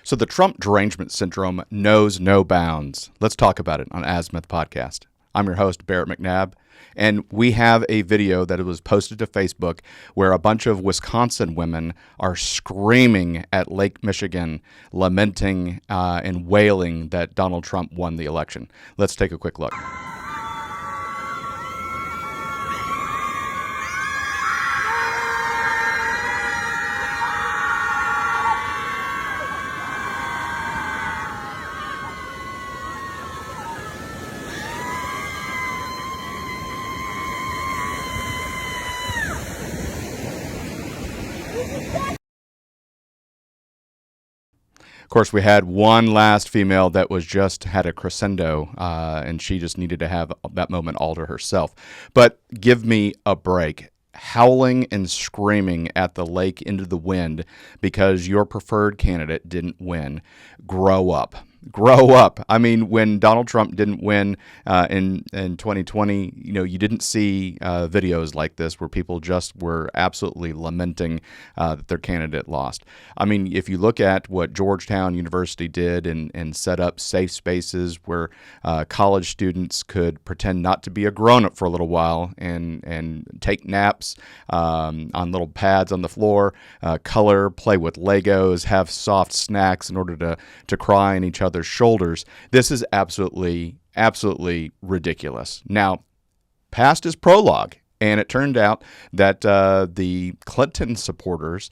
So the Trump derangement syndrome knows no bounds. Let's talk about it on Azimuth Podcast. I'm your host, Barrett McNabb, and we have a video that was posted to Facebook where a bunch of Wisconsin women are screaming at Lake Michigan, lamenting and wailing that Donald Trump won the election. Let's take a quick look. Of course, we had one last female that was just had a crescendo, and she just needed to have that moment all to herself. But give me a break. Howling and screaming at the lake into the wind because your preferred candidate didn't win. Grow up. Grow up. I mean, when Donald Trump didn't win in 2020, you didn't see videos like this where people just were absolutely lamenting that their candidate lost. I mean, if you look at what Georgetown University did and set up safe spaces where college students could pretend not to be a grown-up for a little while and take naps on little pads on the floor, color, play with Legos, have soft snacks in order to cry on each other's shoulders. This is absolutely ridiculous. Now, past is prologue, and it turned out that the Clinton supporters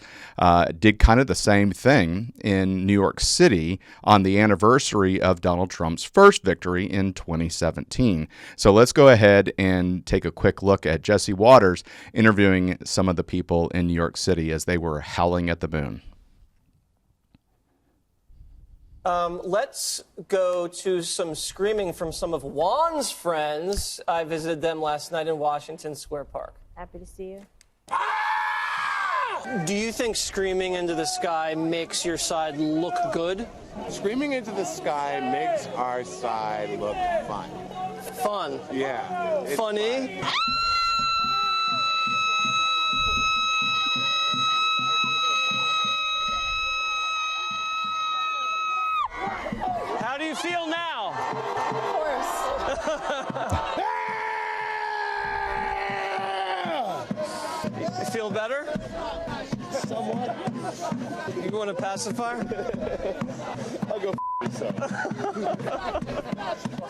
did kind of the same thing in New York City on the anniversary of Donald Trump's first victory in 2017. So let's go ahead and take a quick look at Jesse Waters interviewing some of the people in New York City as they were howling at the moon. Let's go to some screaming from some of Juan's friends. I visited them last night in Washington Square Park. Happy to see you. Do you think screaming into the sky makes your side look good? Screaming into the sky makes our side look fun. Fun? Yeah. It's Funny? fun. How do you feel now? Of course. You feel better? Somewhat. You going to pacifier? I'll go myself.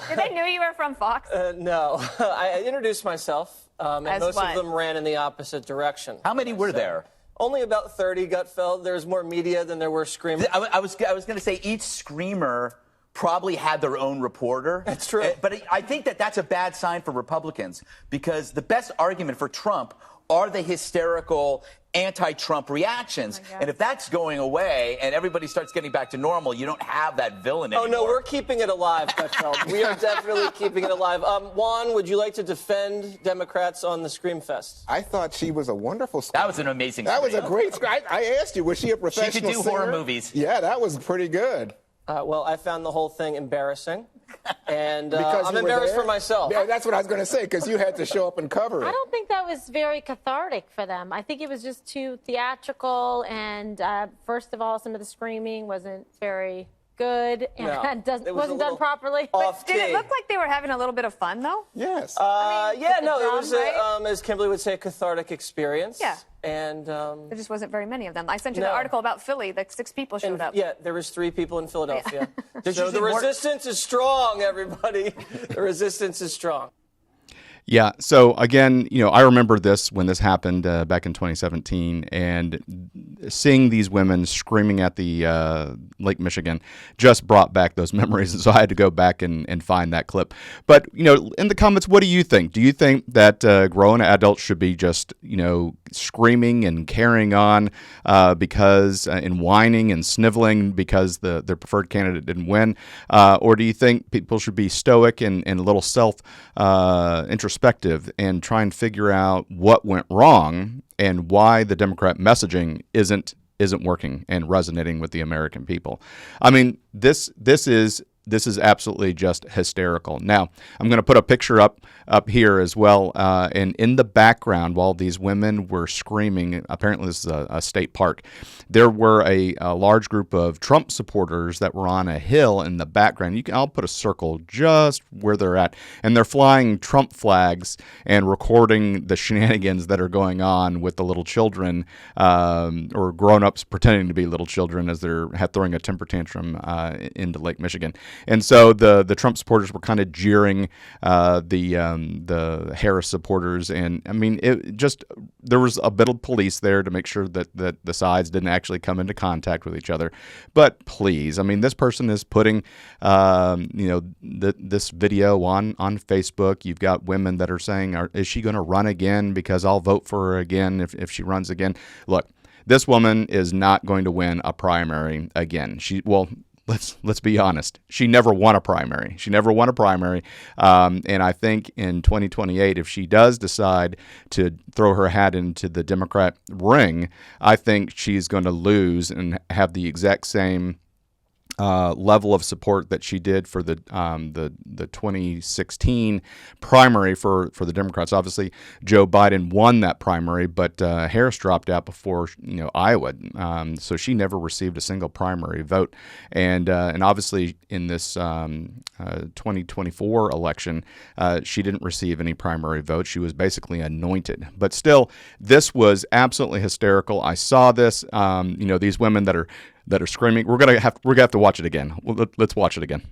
Did they know you were from Fox? No. I introduced myself, and As most what? of them ran in the opposite direction. How many were there? Only about 30, Gutfeld. There's more media than there were screamers. I was going to say each screamer probably had their own reporter. That's true. But I think that's a bad sign for Republicans because the best argument for Trump are the hysterical anti-Trump reactions. And if that's going away and everybody starts getting back to normal, you don't have that villain anymore. Oh, no, we're keeping it alive, Gutfeld. We are definitely keeping it alive. Juan, would you like to defend Democrats on the Scream Fest? I thought she was a wonderful screamer. That was an amazing That was a scream. great scream. I asked you, was she a professional She could do singer? horror movies. Yeah, that was pretty good. Well, I found the whole thing embarrassing, and Because I'm you were embarrassed there? for myself. Yeah, that's what I was going to say, because you had to show up and cover it. I don't think that was very cathartic for them. I think it was just too theatrical, and first of all, some of the screaming wasn't very good, and No, wasn't it was a done little properly. off-key. Did it look like they were having a little bit of fun, though? Yes. Yeah, the no, it drum, was, right? as Kimberly would say, a cathartic experience. Yeah. And, There just wasn't very many of them. I sent you No. the article about Philly. Like 6 people showed up. yeah, there was 3 people in Philadelphia. There's So the usually more- resistance is strong, everybody. The resistance is strong. Yeah. So again, I remember this when this happened back in 2017, and seeing these women screaming at the Lake Michigan just brought back those memories. And so I had to go back and find that clip. But in the comments, what do you think? Do you think that grown adults should be just screaming and carrying on because and whining and sniveling because their preferred candidate didn't win, or do you think people should be stoic and a little self introspective and try and figure out what went wrong and why the Democrat messaging isn't working and resonating with the American people? I mean, this is this is absolutely just hysterical. Now, I'm going to put a picture up here as well, and in the background, while these women were screaming, apparently this is a state park, there were a large group of Trump supporters that were on a hill in the background. I'll put a circle just where they're at, and they're flying Trump flags and recording the shenanigans that are going on with the little children, or grown-ups pretending to be little children as they're throwing a temper tantrum into Lake Michigan. And so the Trump supporters were kind of jeering the Harris supporters, and I mean, there was a bit of police there to make sure that the sides didn't actually come into contact with each other. But please, I mean, this person is putting this video on Facebook. You've got women that are saying, "Is she going to run again? Because I'll vote for her again if she runs again." Look, this woman is not going to win a primary again. Let's be honest. She never won a primary. And I think in 2028, if she does decide to throw her hat into the Democrat ring, I think she's going to lose and have the exact same level of support that she did for the 2016 primary for the Democrats. Obviously, Joe Biden won that primary, but Harris dropped out before Iowa, so she never received a single primary vote. And obviously in this 2024 election, she didn't receive any primary votes. She was basically anointed. But still, this was absolutely hysterical. I saw this. These women that are screaming. We're gonna have to watch it again. Let's watch it again.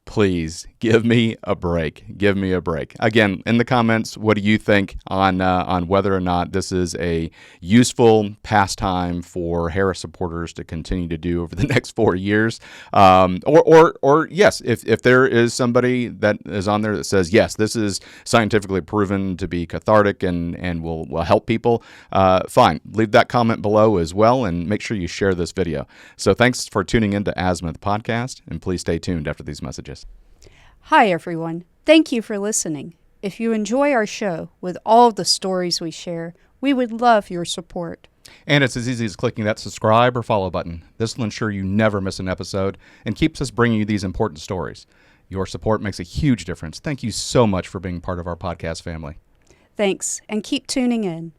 Please give me a break. Again, in the comments, what do you think on whether or not this is a useful pastime for Harris supporters to continue to do over the next 4 years? Or yes, if there is somebody that is on there that says, yes, this is scientifically proven to be cathartic and will help people, fine. Leave that comment below as well, and make sure you share this video. So thanks for tuning in to Azimuth Podcast, and please stay tuned after these messages. Hi, everyone. Thank you for listening. If you enjoy our show with all the stories we share, we would love your support. And it's as easy as clicking that subscribe or follow button. This will ensure you never miss an episode and keeps us bringing you these important stories. Your support makes a huge difference. Thank you so much for being part of our podcast family. Thanks, and keep tuning in.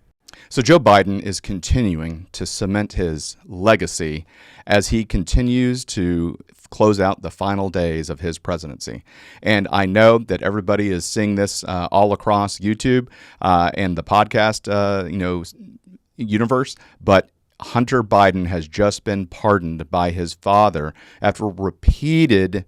So Joe Biden is continuing to cement his legacy as he continues to close out the final days of his presidency. And I know that everybody is seeing this all across YouTube and the podcast, universe, but Hunter Biden has just been pardoned by his father after repeated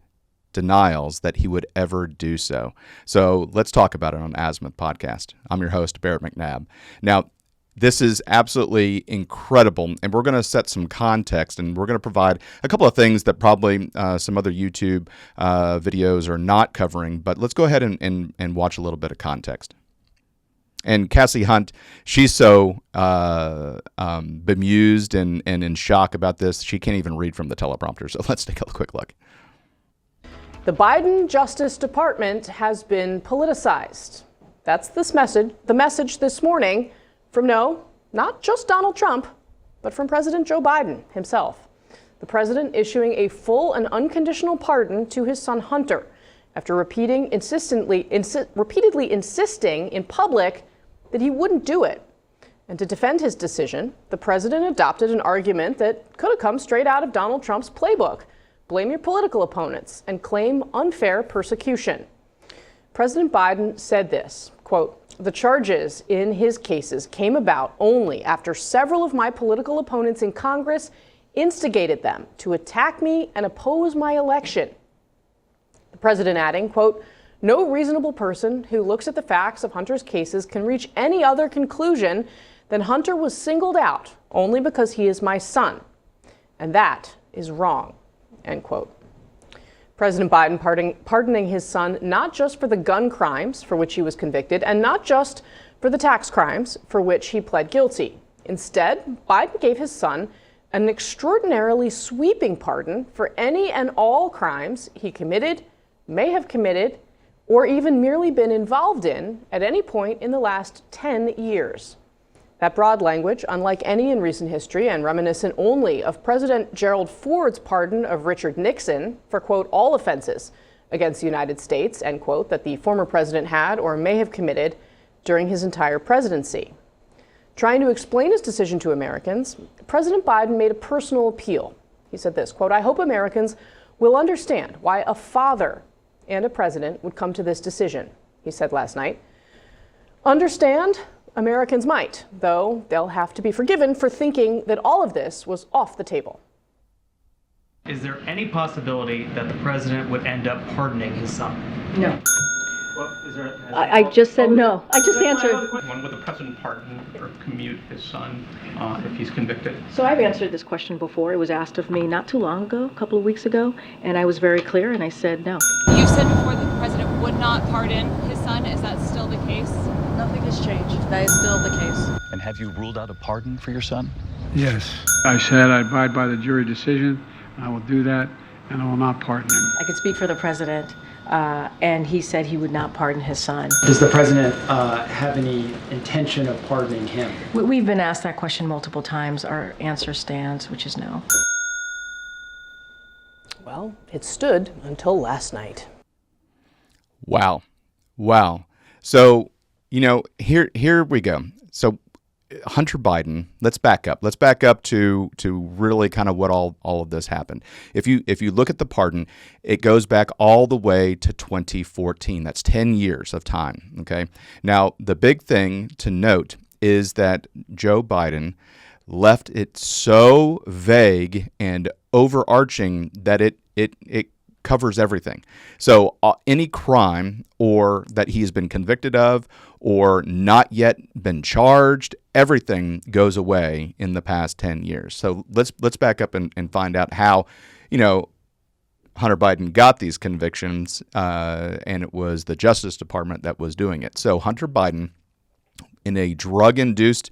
denials that he would ever do so. So let's talk about it on Azimuth Podcast. I'm your host, Barrett McNabb. Now, this is absolutely incredible, and we're going to set some context, and we're going to provide a couple of things that probably some other YouTube videos are not covering, but let's go ahead and watch a little bit of context. And Cassie Hunt, she's so bemused and in shock about this, she can't even read from the teleprompter, so let's take a quick look. The Biden Justice Department has been politicized. That's the message this morning from not just Donald Trump, but from President Joe Biden himself. The president issuing a full and unconditional pardon to his son Hunter after repeatedly insisting in public that he wouldn't do it. And to defend his decision, the president adopted an argument that could have come straight out of Donald Trump's playbook. Blame your political opponents and claim unfair persecution. President Biden said this, quote, "The charges in his cases came about only after several of my political opponents in Congress instigated them to attack me and oppose my election." The president adding, quote, "No reasonable person who looks at the facts of Hunter's cases can reach any other conclusion than Hunter was singled out only because he is my son. And that is wrong," end quote. President Biden pardoning his son not just for the gun crimes for which he was convicted and not just for the tax crimes for which he pled guilty. Instead, Biden gave his son an extraordinarily sweeping pardon for any and all crimes he committed, may have committed, or even merely been involved in at any point in the last 10 years. That broad language, unlike any in recent history and reminiscent only of President Gerald Ford's pardon of Richard Nixon for, quote, all offenses against the United States, end quote, that the former president had or may have committed during his entire presidency. Trying to explain his decision to Americans, President Biden made a personal appeal. He said this, quote, I hope Americans will understand why a father and a president would come to this decision, he said last night. Understand? Americans might, though they'll have to be forgiven for thinking that all of this was off the table. Is there any possibility that the president would end up pardoning his son? No. Well, I just said no. I just answered. When would the president pardon or commute his son if he's convicted? So I've answered this question before. It was asked of me not too long ago, a couple of weeks ago, and I was very clear and I said no. You said before that the president would not pardon his son. Is that still the case? Nothing has changed. That is still the case. And have you ruled out a pardon for your son? Yes. I said I abide by the jury decision. I will do that, and I will not pardon him. I could speak for the president, and he said he would not pardon his son. Does the president have any intention of pardoning him? We've been asked that question multiple times. Our answer stands, which is no. Well, it stood until last night. Wow. So, here we go. So Hunter Biden, let's back up. Let's back up to really kind of what all of this happened. If you look at the pardon, it goes back all the way to 2014. That's 10 years of time, okay? Now, the big thing to note is that Joe Biden left it so vague and overarching that it covers everything. So any crime or that he's been convicted of or not yet been charged, everything goes away in the past 10 years. So let's back up and find out how, Hunter Biden got these convictions, and it was the Justice Department that was doing it. So Hunter Biden, in a drug-induced,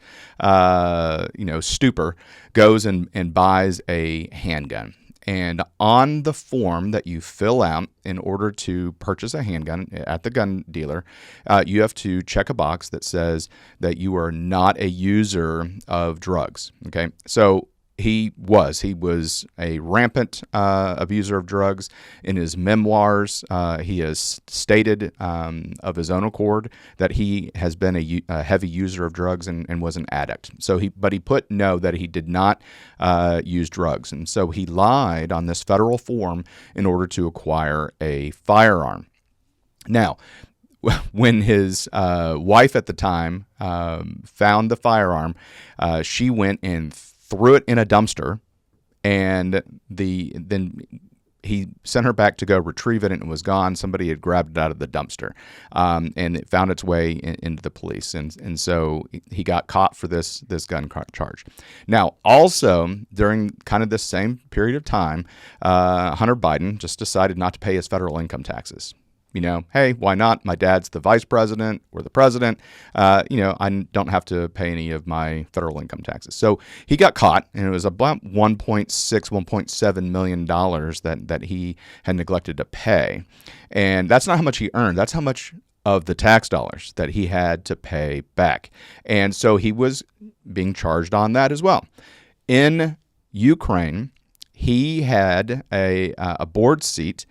stupor, goes and buys a handgun. And on the form that you fill out in order to purchase a handgun at the gun dealer, you have to check a box that says that you are not a user of drugs. Okay, so he was a rampant abuser of drugs. In his memoirs, he has stated of his own accord that he has been a heavy user of drugs and was an addict. So he put no, that he did not use drugs, and so he lied on this federal form in order to acquire a firearm. Now, when his wife at the time found the firearm, she went and threw it in a dumpster, and then he sent her back to go retrieve it, and it was gone. Somebody had grabbed it out of the dumpster, and it found its way into the police, and so he got caught for this gun charge. Now, also during kind of this same period of time, Hunter Biden just decided not to pay his federal income taxes. Hey, why not? My dad's the vice president or the president. I don't have to pay any of my federal income taxes. So he got caught, and it was about $1.7 million that he had neglected to pay. And that's not how much he earned. That's how much of the tax dollars that he had to pay back. And so he was being charged on that as well. In Ukraine, he had a board seat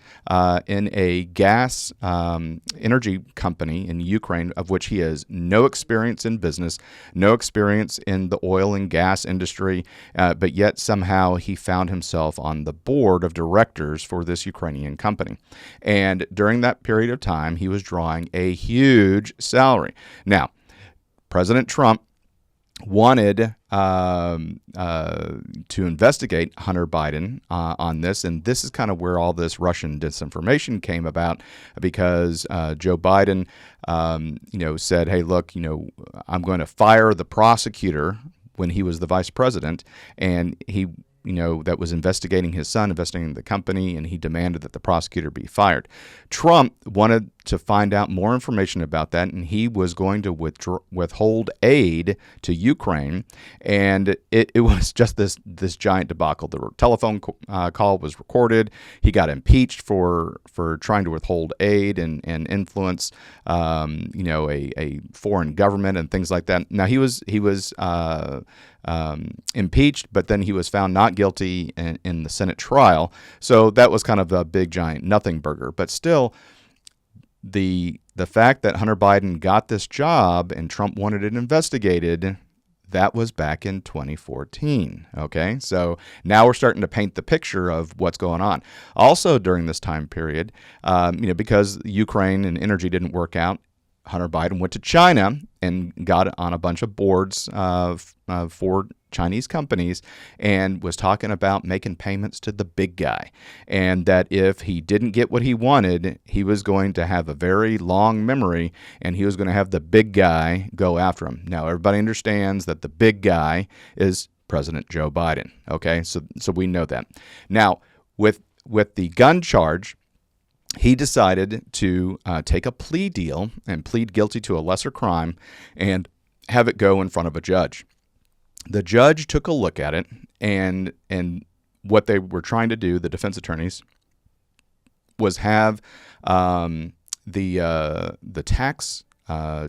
in a gas energy company in Ukraine, of which he has no experience in business, no experience in the oil and gas industry, but yet somehow he found himself on the board of directors for this Ukrainian company. And during that period of time, he was drawing a huge salary. Now, President Trump wanted to investigate Hunter Biden on this, and this is kind of where all this Russian disinformation came about, because Joe Biden, said, "Hey, look, I'm going to fire the prosecutor," when he was the vice president, and he that was investigating his son, investigating the company, and he demanded that the prosecutor be fired. Trump wanted to find out more information about that, and he was going to withhold aid to Ukraine, and it was just this giant debacle. The telephone call was recorded. He got impeached for trying to withhold aid and influence, a foreign government and things like that. Now he was impeached, but then he was found not guilty in the Senate trial. So that was kind of a big giant nothing burger. But still, the fact that Hunter Biden got this job and Trump wanted it investigated, that was back in 2014. Okay, so now we're starting to paint the picture of what's going on. Also during this time period, because Ukraine and energy didn't work out, Hunter Biden went to China and got on a bunch of boards for Chinese companies and was talking about making payments to the big guy, and that if he didn't get what he wanted, he was going to have a very long memory and he was going to have the big guy go after him. Now, everybody understands that the big guy is President Joe Biden. Okay, so we know that. Now, with the gun charge, he decided to take a plea deal and plead guilty to a lesser crime and have it go in front of a judge. The judge took a look at it, and what they were trying to do, the defense attorneys, was have the tax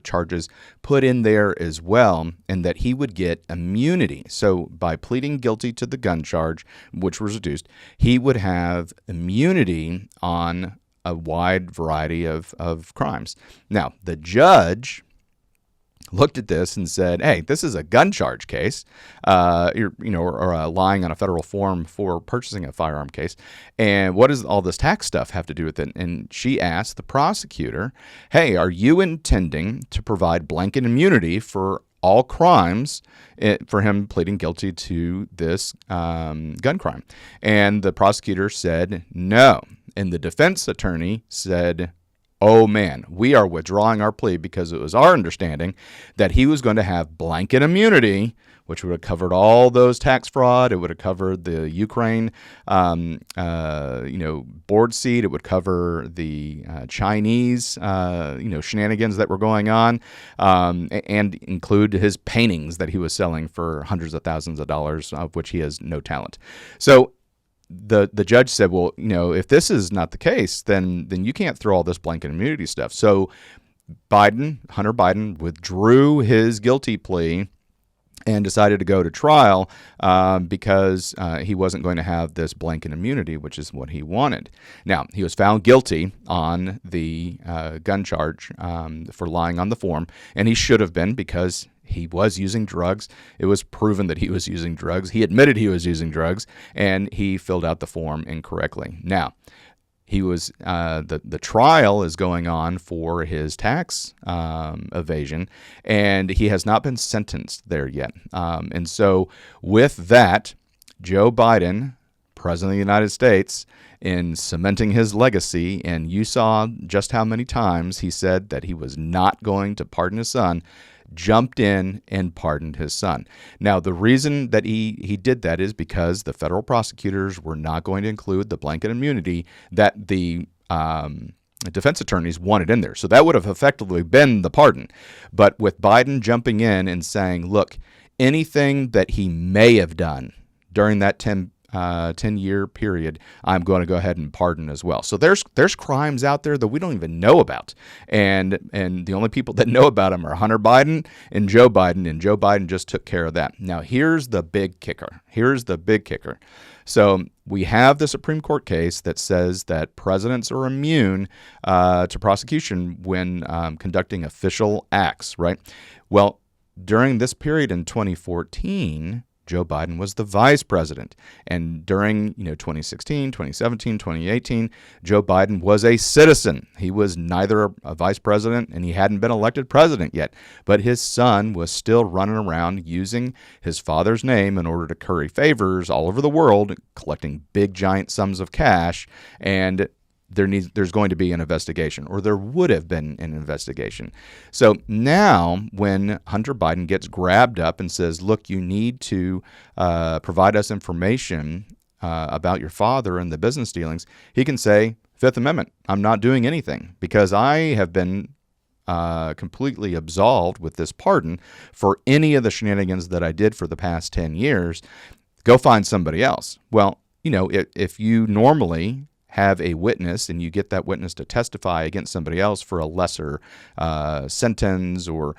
charges put in there as well, and that he would get immunity. So by pleading guilty to the gun charge, which was reduced, he would have immunity on a wide variety of crimes. Now, the judge looked at this and said, hey, this is a gun charge case, or lying on a federal form for purchasing a firearm case. And what does all this tax stuff have to do with it? And she asked the prosecutor, hey, are you intending to provide blanket immunity for all crimes for him pleading guilty to this gun crime? And the prosecutor said no. And the defense attorney said, oh man, we are withdrawing our plea because it was our understanding that he was going to have blanket immunity, which would have covered all those tax fraud. It would have covered the Ukraine, board seat. It would cover the Chinese, shenanigans that were going on, and include his paintings that he was selling for hundreds of thousands of dollars, of which he has no talent. So the judge said, well, if this is not the case, then you can't throw all this blanket immunity stuff. So Hunter Biden withdrew his guilty plea and decided to go to trial because he wasn't going to have this blanket immunity, which is what he wanted. Now, he was found guilty on the gun charge for lying on the form, and he should have been because he was using drugs. It was proven that he was using drugs. He admitted he was using drugs, and he filled out the form incorrectly. Now, he was the trial is going on for his tax evasion, and he has not been sentenced there yet. And so with that, Joe Biden, President of the United States, in cementing his legacy, and you saw just how many times he said that he was not going to pardon his son, jumped in and pardoned his son. Now, the reason that he did that is because the federal prosecutors were not going to include the blanket immunity that the defense attorneys wanted in there. So that would have effectively been the pardon. But with Biden jumping in and saying, look, anything that he may have done during that 10-year period, I'm going to go ahead and pardon as well. So there's crimes out there that we don't even know about, and the only people that know about them are Hunter Biden and Joe Biden just took care of that. Now here's the big kicker. So we have the Supreme Court case that says that presidents are immune to prosecution when conducting official acts, right? Well, during this period in 2014, Joe Biden was the vice president. And during 2016, 2017, 2018, Joe Biden was a citizen. He was neither a vice president and he hadn't been elected president yet. But his son was still running around using his father's name in order to curry favors all over the world, collecting big, giant sums of cash. And there's going to be an investigation, or there would have been an investigation. So now when Hunter Biden gets grabbed up and says, look, you need to provide us information about your father and the business dealings, he can say, Fifth Amendment, I'm not doing anything because I have been completely absolved with this pardon for any of the shenanigans that I did for the past 10 years. Go find somebody else. Well, if you normally have a witness and you get that witness to testify against somebody else for a lesser sentence or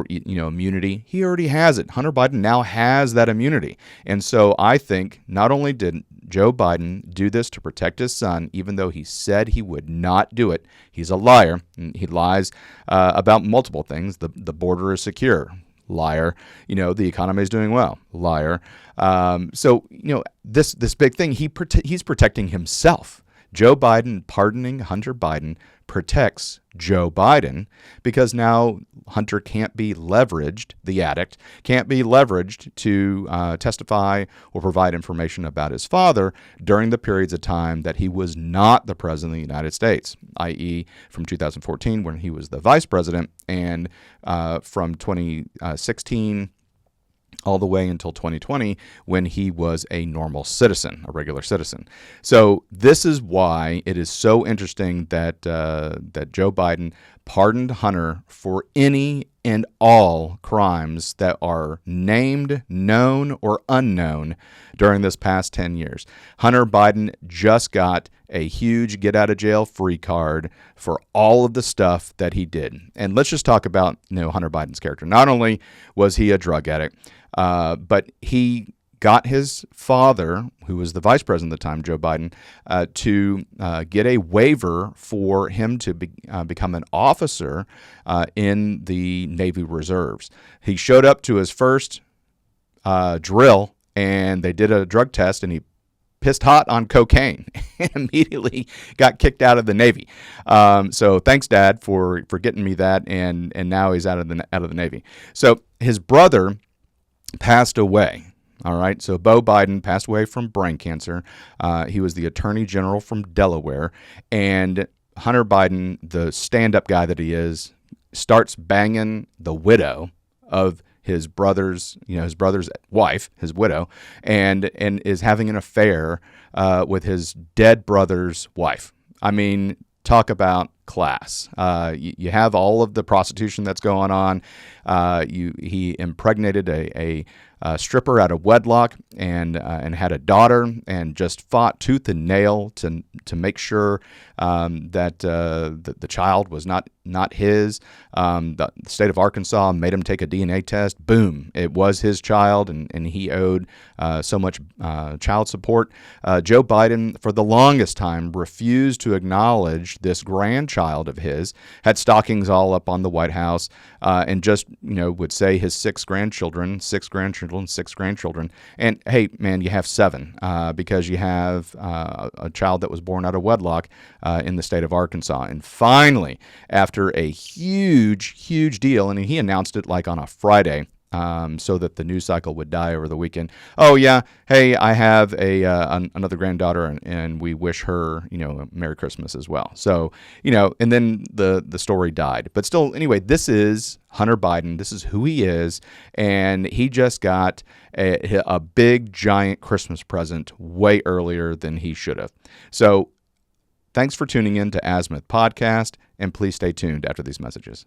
immunity, he already has it. Hunter Biden now has that immunity. And so I think not only did Joe Biden do this to protect his son, even though he said he would not do it. He's a liar. He lies about multiple things. The border is secure. Liar. The economy is doing well. Liar. So this big thing, he's protecting himself. Joe Biden pardoning Hunter Biden protects Joe Biden because now Hunter can't be leveraged, the addict, can't be leveraged to testify or provide information about his father during the periods of time that he was not the president of the United States, i.e. from 2014 when he was the vice president and from 2016 all the way until 2020 when he was a normal citizen, a regular citizen. So this is why it is so interesting that that Joe Biden pardoned Hunter for any and all crimes that are named, known, or unknown during this past 10 years. Hunter Biden just got a huge get-out-of-jail-free card for all of the stuff that he did. And let's just talk about Hunter Biden's character. Not only was he a drug addict, but he got his father, who was the vice president at the time, Joe Biden, to get a waiver for him to become an officer in the Navy Reserves. He showed up to his first drill, and they did a drug test, and he pissed hot on cocaine and immediately got kicked out of the Navy. So thanks, Dad, for getting me that, and now he's out of the Navy. So his brother passed away. All right, so Beau Biden passed away from brain cancer. He was the Attorney General from Delaware, and Hunter Biden, the stand-up guy that he is, starts banging the widow of his brother's wife, his widow, and is having an affair with his dead brother's wife. I mean, talk about class. You have all of the prostitution that's going on. He impregnated a stripper out of wedlock and had a daughter, and just fought tooth and nail to make sure that the child was not his. The state of Arkansas made him take a DNA test. Boom, it was his child, and he owed so much child support. Joe Biden, for the longest time, refused to acknowledge this grandchild of his, had stockings all up on the White House, and just would say his six grandchildren. And hey, man, you have seven because you have a child that was born out of wedlock in the state of Arkansas. And finally, after a huge deal, and he announced it like on a Friday, so that the news cycle would die over the weekend. Oh yeah, hey, I have another granddaughter, and we wish her, Merry Christmas as well. So, and then the story died. But still, anyway, this is Hunter Biden. This is who he is, and he just got a big giant Christmas present way earlier than he should have. So, thanks for tuning in to Azimuth Podcast, and please stay tuned after these messages.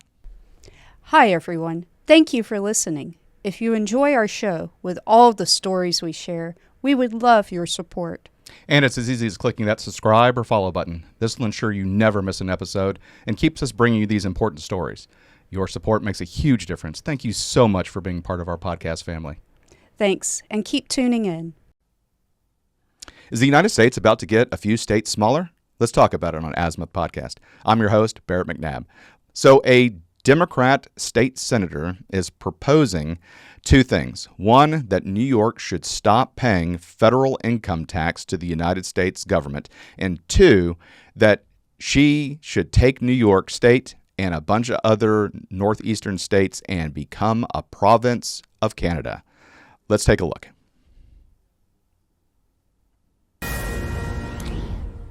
Hi, everyone. Thank you for listening. If you enjoy our show with all the stories we share, we would love your support. And it's as easy as clicking that subscribe or follow button. This will ensure you never miss an episode and keeps us bringing you these important stories. Your support makes a huge difference. Thank you so much for being part of our podcast family. Thanks, and keep tuning in. Is the United States about to get a few states smaller? Let's talk about it on Azimuth Podcast. I'm your host, Barrett McNabb. So a Democrat state senator is proposing two things. One, that New York should stop paying federal income tax to the United States government. And two, that she should take New York State and a bunch of other northeastern states and become a province of Canada. Let's take a look.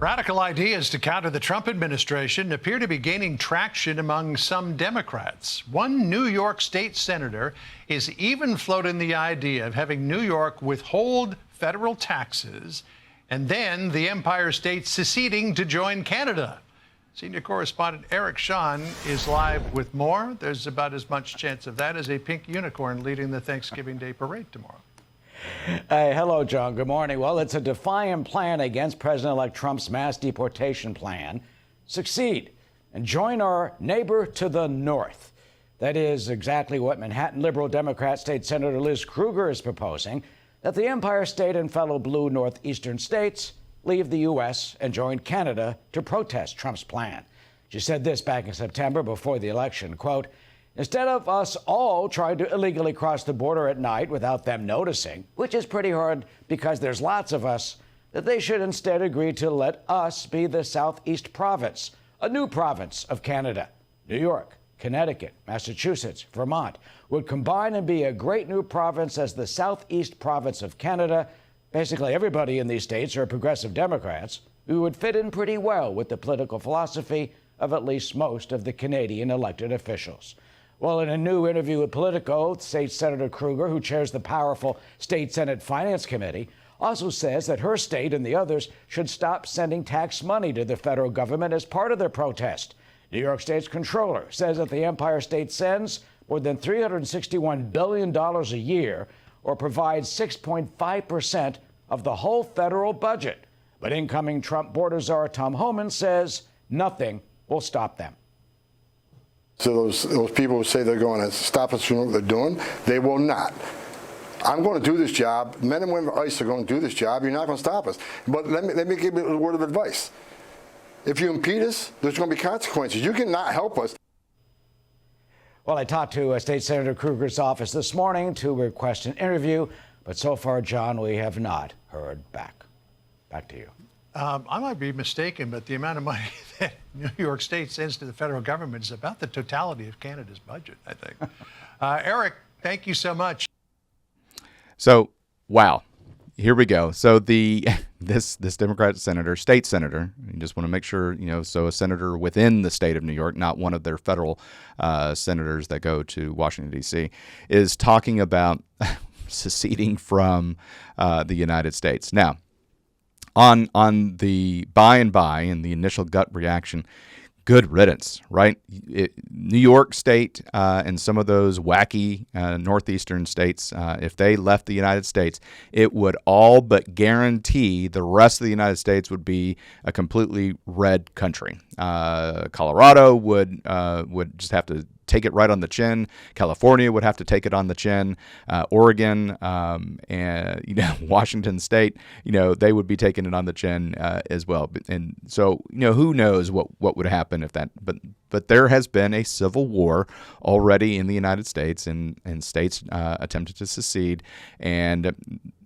Radical ideas to counter the Trump administration appear to be gaining traction among some Democrats. One New York state senator is even floating the idea of having New York withhold federal taxes and then the Empire State seceding to join Canada. Senior correspondent Eric Shawn is live with more. There's about as much chance of that as a pink unicorn leading the Thanksgiving Day parade tomorrow. Hey, hello, John. Good morning. Well, it's a defiant plan against President-elect Trump's mass deportation plan. Succeed and join our neighbor to the north. That is exactly what Manhattan liberal Democrat State Senator Liz Krueger is proposing, that the Empire State and fellow blue northeastern states leave the U.S. and join Canada to protest Trump's plan. She said this back in September before the election, quote, "Instead of us all trying to illegally cross the border at night without them noticing, which is pretty hard because there's lots of us, that they should instead agree to let us be the Southeast province, a new province of Canada. New York, Connecticut, Massachusetts, Vermont would combine and be a great new province as the Southeast province of Canada. Basically, everybody in these states are progressive Democrats who would fit in pretty well with the political philosophy of at least most of the Canadian elected officials." Well, in a new interview with Politico, State Senator Krueger, who chairs the powerful State Senate Finance Committee, also says that her state and the others should stop sending tax money to the federal government as part of their protest. New York State's controller says that the Empire State sends more than $361 billion a year, or provides 6.5% of the whole federal budget. But incoming Trump border czar Tom Homan says nothing will stop them. So those people who say they're going to stop us from what they're doing, they will not. I'm going to do this job. Men and women of ICE are going to do this job. You're not going to stop us. But let me give you a word of advice. If you impede us, there's going to be consequences. You cannot help us. Well, I talked to State Senator Krueger's office this morning to request an interview, but so far, John, we have not heard back. Back to you. I might be mistaken, but the amount of money that New York State sends to the federal government is about the totality of Canada's budget, I think. Eric, thank you so much. So, wow. Here we go. So this Democrat senator, state senator, you just want to make sure, so a senator within the state of New York, not one of their federal senators that go to Washington, D.C., is talking about seceding from the United States. Now, on the by and the initial gut reaction, good riddance, right? New York State and some of those wacky northeastern states, if they left the United States, it would all but guarantee the rest of the United States would be a completely red country. Colorado would just have to take it right on the chin. California would have to take it on the chin. Oregon and Washington State, they would be taking it on the chin as well. And so who knows what would happen if that. But there has been a civil war already in the United States, and states attempted to secede. And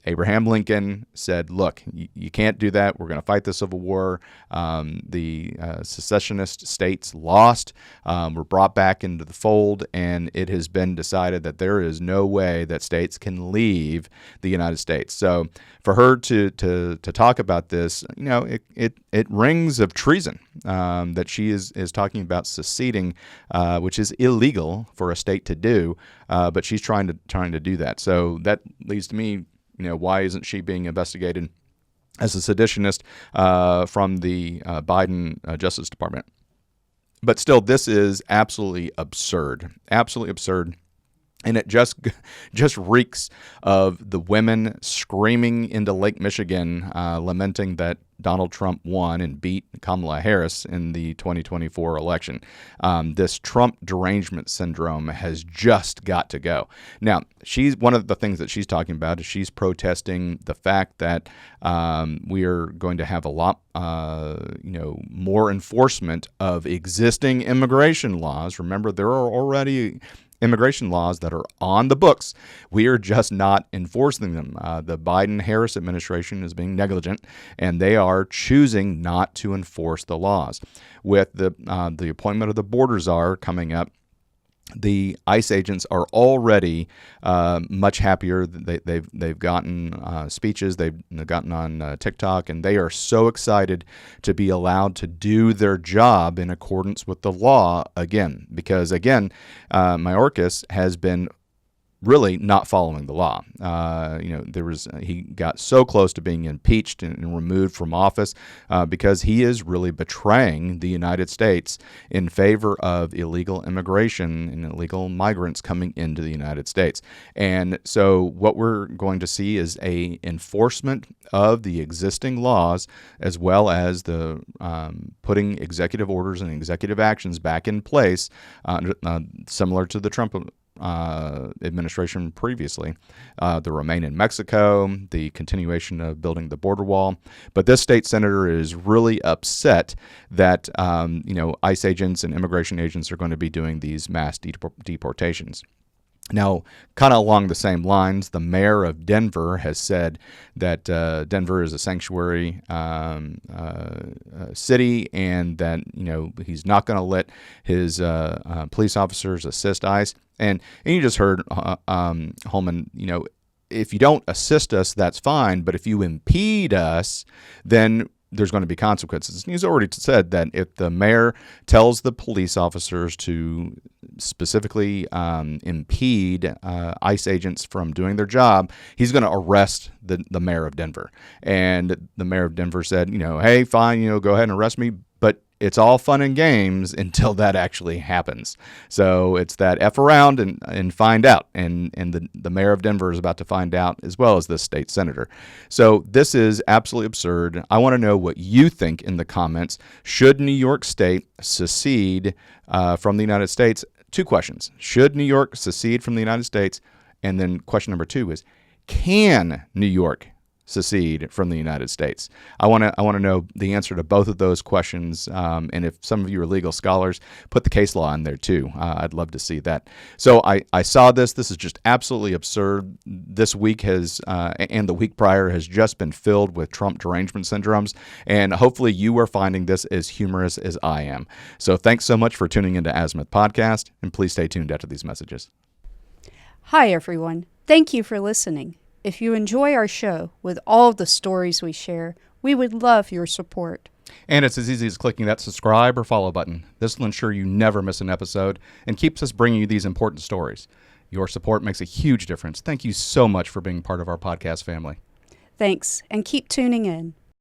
Abraham Lincoln said, look, you can't do that. We're going to fight the Civil War. The secessionist states lost, were brought back into the fold, and it has been decided that there is no way that states can leave the United States. So for her to talk about this, it rings of treason that she is talking about seceding, which is illegal for a state to do, but she's trying to do that. So that leads to me, why isn't she being investigated as a seditionist from the Biden Justice Department? But still, this is absolutely absurd. Absolutely absurd. And it just reeks of the women screaming into Lake Michigan, lamenting that Donald Trump won and beat Kamala Harris in the 2024 election. This Trump derangement syndrome has just got to go. Now, one of the things that she's talking about is she's protesting the fact that we are going to have a lot, more enforcement of existing immigration laws. Remember, there are already immigration laws that are on the books. We are just not enforcing them. The Biden-Harris administration is being negligent, and they are choosing not to enforce the laws. With the appointment of the border czar coming up, the ICE agents are already much happier. They've gotten speeches, they've gotten on TikTok, and they are so excited to be allowed to do their job in accordance with the law again. Because again, Mayorkas has been really not following the law. He got so close to being impeached and removed from office because he is really betraying the United States in favor of illegal immigration and illegal migrants coming into the United States. And so what we're going to see is a enforcement of the existing laws, as well as the putting executive orders and executive actions back in place, similar to the Trump administration previously, the Remain in Mexico, the continuation of building the border wall. But this state senator is really upset that ICE agents and immigration agents are going to be doing these mass deportations. Now, kind of along the same lines, the mayor of Denver has said that Denver is a sanctuary city, and that he's not going to let his police officers assist ICE. And you just heard Holman. If you don't assist us, that's fine. But if you impede us, then there's going to be consequences. He's already said that if the mayor tells the police officers to specifically impede ICE agents from doing their job, he's going to arrest the mayor of Denver. And the mayor of Denver said, hey, fine, go ahead and arrest me, but it's all fun and games until that actually happens. So it's that F around and find out. And the mayor of Denver is about to find out, as well as this state senator. So this is absolutely absurd. I want to know what you think in the comments. Should New York State secede from the United States? 2 questions. Should New York secede from the United States? And then question number 2 is, can New York secede from the United States? I want to know the answer to both of those questions, and if some of you are legal scholars, put the case law in there too. I'd love to see that. So I saw this. This is just absolutely absurd. This week has and the week prior has just been filled with Trump derangement syndromes, and hopefully you are finding this as humorous as I am. So thanks so much for tuning into Azimuth Podcast, and please stay tuned after these messages. Hi everyone. Thank you for listening. If you enjoy our show with all the stories we share, we would love your support. And it's as easy as clicking that subscribe or follow button. This will ensure you never miss an episode and keeps us bringing you these important stories. Your support makes a huge difference. Thank you so much for being part of our podcast family. Thanks, and keep tuning in.